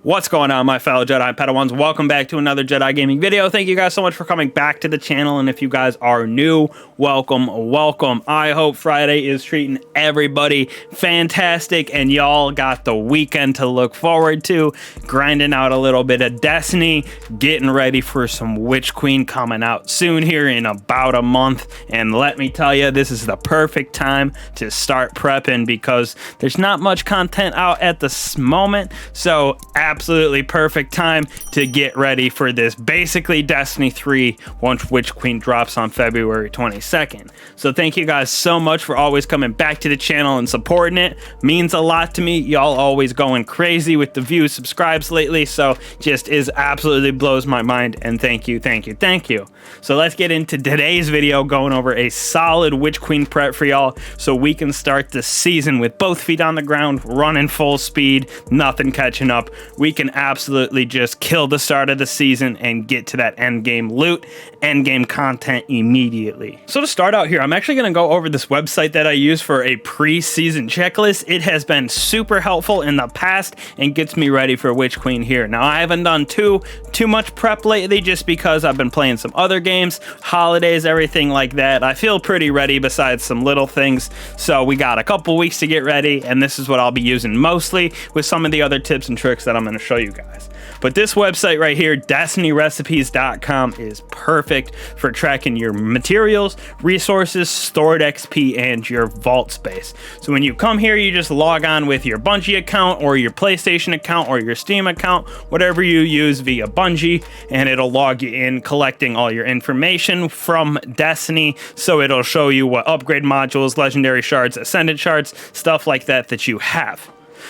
What's going on, my fellow Jedi and Padawans? Welcome back to another Jedi gaming video. Thank you guys so much for coming back to the channel, and if you guys are new, welcome. I hope Friday is treating everybody fantastic, and y'all got the weekend to look forward to, grinding out a little bit of Destiny, getting ready for some Witch Queen coming out soon here in about a month. And let me tell you, this is the perfect time to start prepping because there's not much content out at this moment, so absolutely perfect time to get ready for this basically Destiny 3 once Witch Queen drops on February 22nd. So thank you guys so much for always coming back to the channel and supporting it. Means a lot to me. Y'all always going crazy with the views, subscribes lately, so just absolutely blows my mind, and thank you. So let's get into today's video, going over a solid Witch Queen prep for y'all so we can start the season with both feet on the ground, running full speed, nothing catching up. We can absolutely just kill the start of the season and get to that end game loot, end game content immediately. So to start out here, I'm actually going to go over this website that I use for a pre-season checklist. It has been super helpful in the past and gets me ready for Witch Queen here. Now, I haven't done too much prep lately just because I've been playing some other games, holidays, everything like that. I feel pretty ready besides some little things. So we got a couple weeks to get ready, and this is what I'll be using mostly with some of the other tips and tricks that I'm going to show you guys. But this website right here, destinyrecipes.com, is perfect for tracking your materials, resources, stored XP, and your vault space. So when you come here, you just log on with your Bungie account or your PlayStation account or your Steam account, whatever you use via Bungie, and it'll log you in, collecting all your information from Destiny. So it'll show you what upgrade modules, legendary shards, Ascendant shards, stuff like that that you have.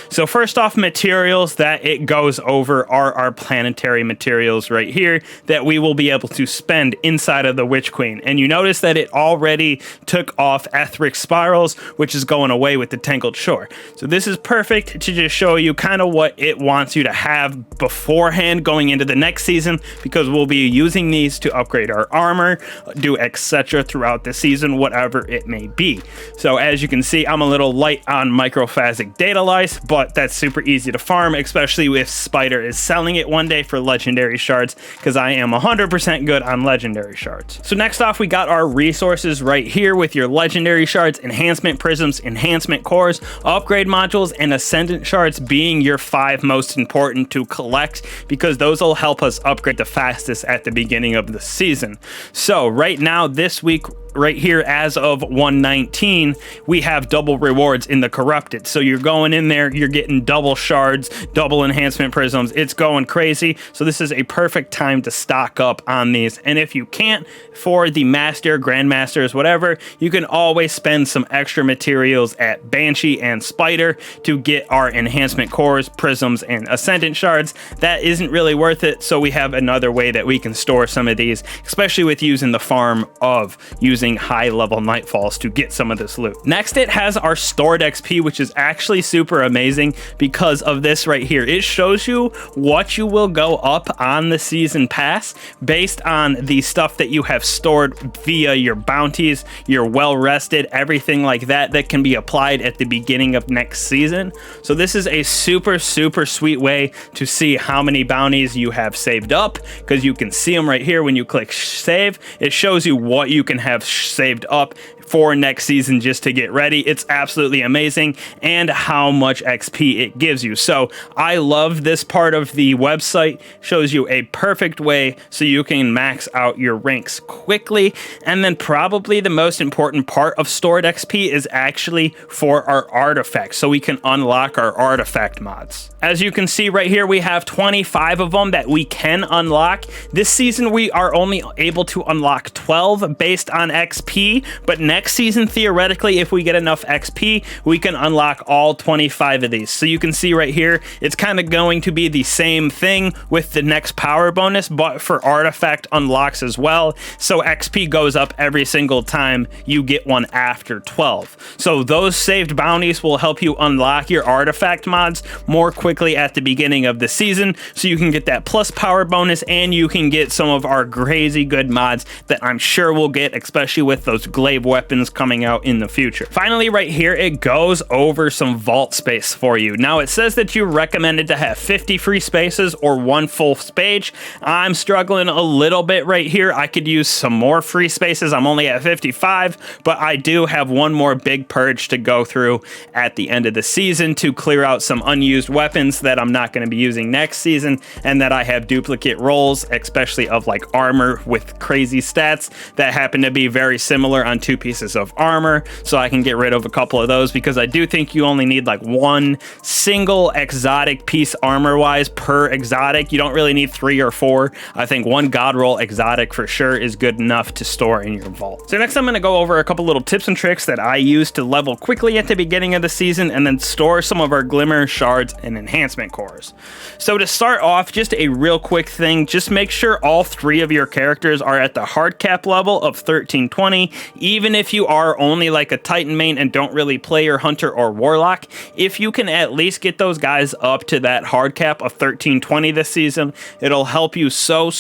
So first off, materials that it goes over are our planetary materials right here that we will be able to spend inside of the Witch Queen. And you notice that it already took off Etheric Spirals, which is going away with the Tangled Shore. So this is perfect to just show you kind of what it wants you to have beforehand going into the next season, because we'll be using these to upgrade our armor, do etc. throughout the season, whatever it may be. So as you can see, I'm a little light on microphasic data lice, but that's super easy to farm, especially if Spider is selling it one day for legendary shards, because I am 100% good on legendary shards. So next off, we got our resources right here with your legendary shards, enhancement prisms, enhancement cores, upgrade modules, and ascendant shards being your 5 most important to collect, because those will help us upgrade the fastest at the beginning of the season. So right now, this week, right here, as of 119, we have double rewards in the corrupted. So you're going in there, you're getting double shards, double enhancement prisms. It's going crazy. So this is a perfect time to stock up on these. And if you can't, for the master, grandmasters, whatever, you can always spend some extra materials at Banshee and Spider to get our enhancement cores, prisms, and ascendant shards. That isn't really worth it. So we have another way that we can store some of these, especially with using the farm of using high level nightfalls to get some of this loot. Next, it has our stored XP, which is actually super amazing because of this right here. It shows you what you will go up on the season pass based on the stuff that you have stored via your bounties, your well rested, everything like that can be applied at the beginning of next season. So this is a super sweet way to see how many bounties you have saved up, because you can see them right here when you click save. It shows you what you can have saved up for next season just to get ready. It's absolutely amazing, and how much XP it gives you. So I love this part of the website. Shows you a perfect way so you can max out your ranks quickly. And then probably the most important part of stored XP is actually for our artifacts, so we can unlock our artifact mods. As you can see right here, we have 25 of them that we can unlock. This season we are only able to unlock 12 based on XP, but next season, theoretically, if we get enough XP, we can unlock all 25 of these. So you can see right here, it's kind of going to be the same thing with the next power bonus, but for artifact unlocks as well. So XP goes up every single time you get one after 12. So those saved bounties will help you unlock your artifact mods more quickly at the beginning of the season, so you can get that plus power bonus, and you can get some of our crazy good mods that I'm sure we'll get, especially with those glaive weapons weapons coming out in the future. Finally, right here, it goes over some vault space for you. Now, it says that you recommended to have 50 free spaces or 1 full page. I'm struggling a little bit right here. I could use some more free spaces. I'm only at 55, but I do have one more big purge to go through at the end of the season to clear out some unused weapons that I'm not going to be using next season, and that I have duplicate rolls, especially of like armor with crazy stats that happen to be very similar on 2 pieces of armor, so I can get rid of a couple of those, because I do think you only need like 1 single exotic piece armor wise per exotic. You don't really need 3 or 4. I think 1 god roll exotic for sure is good enough to store in your vault. So next I'm going to go over a couple little tips and tricks that I use to level quickly at the beginning of the season and then store some of our Glimmer, shards, and enhancement cores. So to start off, just a real quick thing, just make sure all 3 of your characters are at the hard cap level of 1320, even if you are only like a Titan main and don't really play your Hunter or Warlock. If you can at least get those guys up to that hard cap of 1320 this season, it'll help you so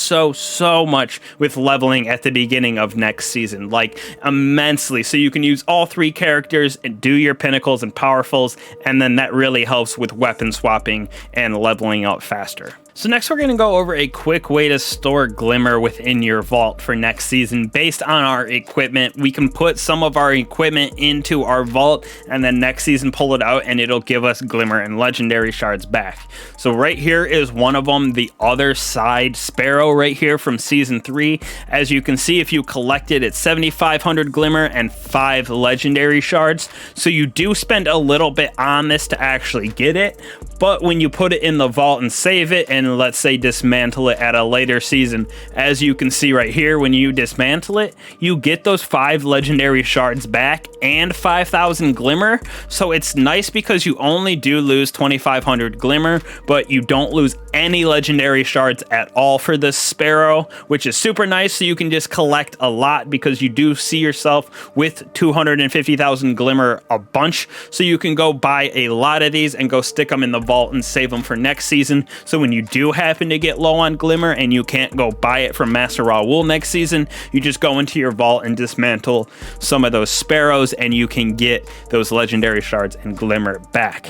much with leveling at the beginning of next season, like immensely. So you can use all 3 characters and do your pinnacles and powerfuls, and then that really helps with weapon swapping and leveling out faster. So next we're going to go over a quick way to store Glimmer within your vault for next season based on our equipment. We can put some of our equipment into our vault and then next season pull it out and it'll give us Glimmer and legendary shards back. So right here is one of them, the other side sparrow right here from season 3. As you can see, if you collected it, 7,500 Glimmer and 5 legendary shards. So you do spend a little bit on this to actually get it, but when you put it in the vault and save it and let's say dismantle it at a later season, as you can see right here, when you dismantle it, you get those 5 legendary shards back and 5,000 Glimmer. So it's nice because you only do lose 2,500 Glimmer, but you don't lose any legendary shards at all for this sparrow, which is super nice. So you can just collect a lot because you do see yourself with 250,000 Glimmer a bunch. So you can go buy a lot of these and go stick them in the vault and save them for next season. So when you do happen to get low on Glimmer and you can't go buy it from Master Raoul next season, you just go into your vault and dismantle some of those sparrows and you can get those legendary shards and Glimmer back.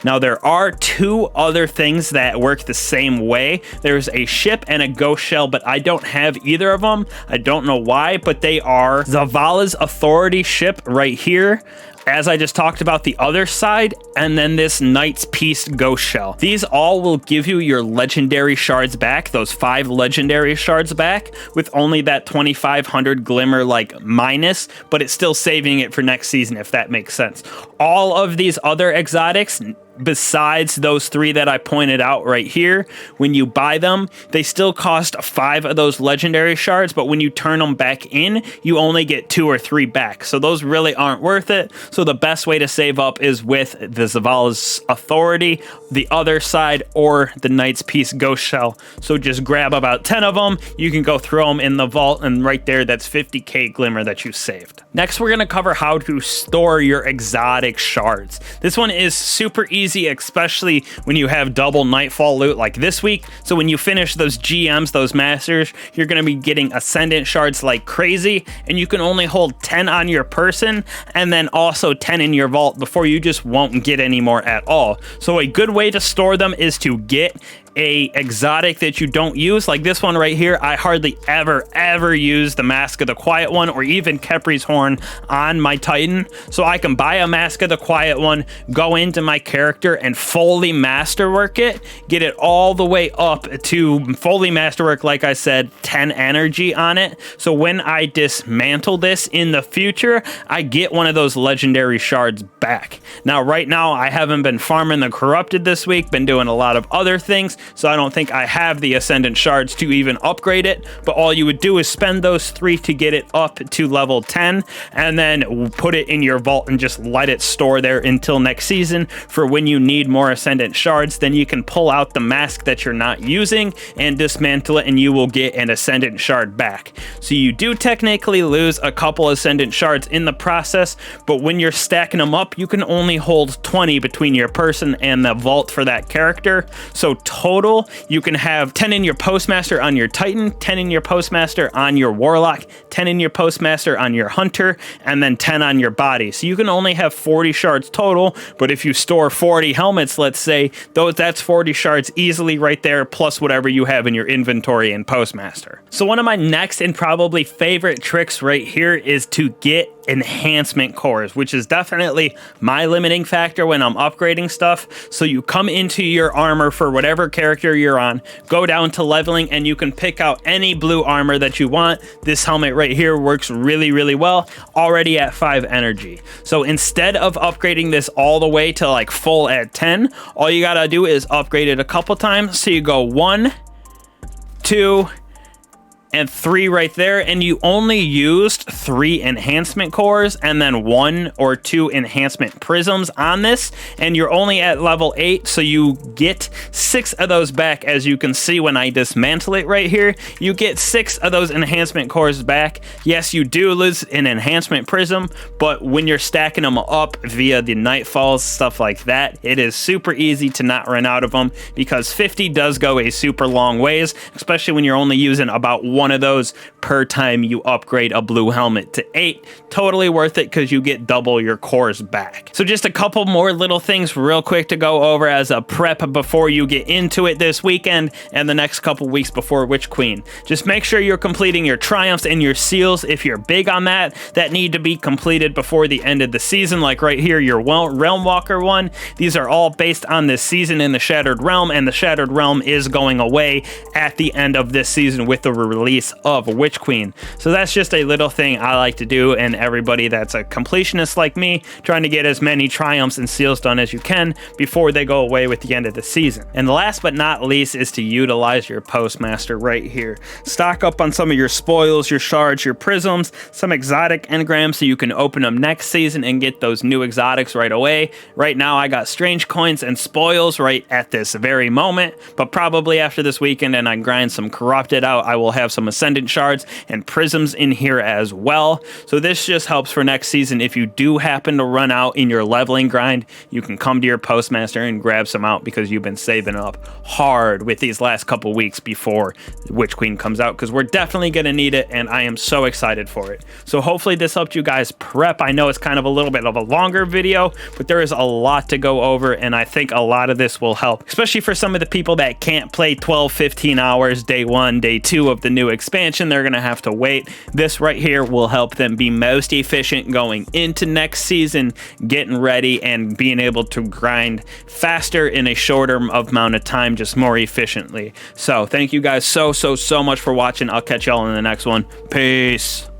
Now, there are 2 other things that work the same way. There's a ship and a ghost shell, but I don't have either of them. I don't know why, but they are Zavala's Authority ship right here, as I just talked about the other side, and then this Knight's Peace Ghost Shell. These all will give you your legendary shards back, those 5 legendary shards back, with only that 2,500 Glimmer like minus, but it's still saving it for next season, if that makes sense. All of these other exotics, besides those 3 that I pointed out right here, when you buy them, they still cost 5 of those legendary shards, but when you turn them back in, you only get 2 or 3 back. So those really aren't worth it. So the best way to save up is with the Zavala's Authority, the other side, or the Knight's Peace Ghost Shell. So just grab about 10 of them. You can go throw them in the vault, and right there, that's 50k Glimmer that you saved. Next, we're going to cover how to store your exotic shards. This one is super easy, especially when you have double Nightfall loot like this week. So when you finish those GMs, those masters, you're going to be getting Ascendant shards like crazy, and you can only hold 10 on your person and then also 10 in your vault before you just won't get any more at all. So a good way to store them is to get a exotic that you don't use, like this one right here. I hardly ever use the Mask of the Quiet One or even Kepri's Horn on my Titan, so I can buy a Mask of the Quiet One, go into my character and fully masterwork it, get it all the way up to fully masterwork, like I said, 10 energy on it. So when I dismantle this in the future, I get one of those legendary shards back. Now right now I haven't been farming the corrupted this week, been doing a lot of other things, so I don't think I have the Ascendant shards to even upgrade it, but all you would do is spend those 3 to get it up to level 10 and then put it in your vault and just let it store there until next season for when you need more Ascendant shards. Then you can pull out the mask that you're not using and dismantle it and you will get an Ascendant shard back. So you do technically lose a couple Ascendant shards in the process, but when you're stacking them up, you can only hold 20 between your person and the vault for that character. So totally total, you can have 10 in your Postmaster on your Titan, 10 in your Postmaster on your Warlock, 10 in your Postmaster on your Hunter, and then 10 on your body. So you can only have 40 shards total, but if you store 40 helmets, let's say, that's 40 shards easily right there, plus whatever you have in your inventory in Postmaster. So one of my next and probably favorite tricks right here is to get enhancement cores, which is definitely my limiting factor when I'm upgrading stuff. So you come into your armor for whatever character you're on, go down to leveling, and you can pick out any blue armor that you want. This helmet right here works really, really well, already at 5 energy. So instead of upgrading this all the way to like full at 10, all you gotta do is upgrade it a couple times. So you go 1, 2, and 3 right there, and you only used 3 enhancement cores and then 1 or 2 enhancement prisms on this, and you're only at level 8, so you get 6 of those back. As you can see when I dismantle it right here, you get 6 of those enhancement cores back. Yes, you do lose an enhancement prism, but when you're stacking them up via the nightfalls, stuff like that, it is super easy to not run out of them, because 50 does go a super long ways, especially when you're only using about 1 of those per time you upgrade a blue helmet to 8. Totally worth it because you get double your cores back. So just a couple more little things real quick to go over as a prep before you get into it this weekend and the next couple weeks before Witch Queen. Just make sure you're completing your triumphs and your seals if you're big on that need to be completed before the end of the season. Like right here, your Realm Walker one. These are all based on this season in the Shattered Realm, and the Shattered Realm is going away at the end of this season with the release of Witch Queen. So that's just a little thing I like to do, and everybody that's a completionist like me, trying to get as many triumphs and seals done as you can before they go away with the end of the season. And last but not least is to utilize your Postmaster right here. Stock up on some of your spoils, your shards, your prisms, some exotic engrams so you can open them next season and get those new exotics right away. Right now I got strange coins and spoils right at this very moment, but probably after this weekend and I grind some corrupted out, I will have some Ascendant shards and prisms in here as well. So this just helps for next season. If you do happen to run out in your leveling grind, you can come to your Postmaster and grab some out because you've been saving up hard with these last couple weeks before Witch Queen comes out, because we're definitely going to need it, and I am so excited for it. So hopefully this helped you guys prep. I know it's kind of a little bit of a longer video, but there is a lot to go over, and I think a lot of this will help, especially for some of the people that can't play 12-15 hours day 1, day 2 of the new expansion. They're gonna have to wait. This right here will help them be most efficient going into next season, getting ready and being able to grind faster in a shorter amount of time, just more efficiently. So thank you guys so much for watching. I'll catch y'all in the next one. Peace.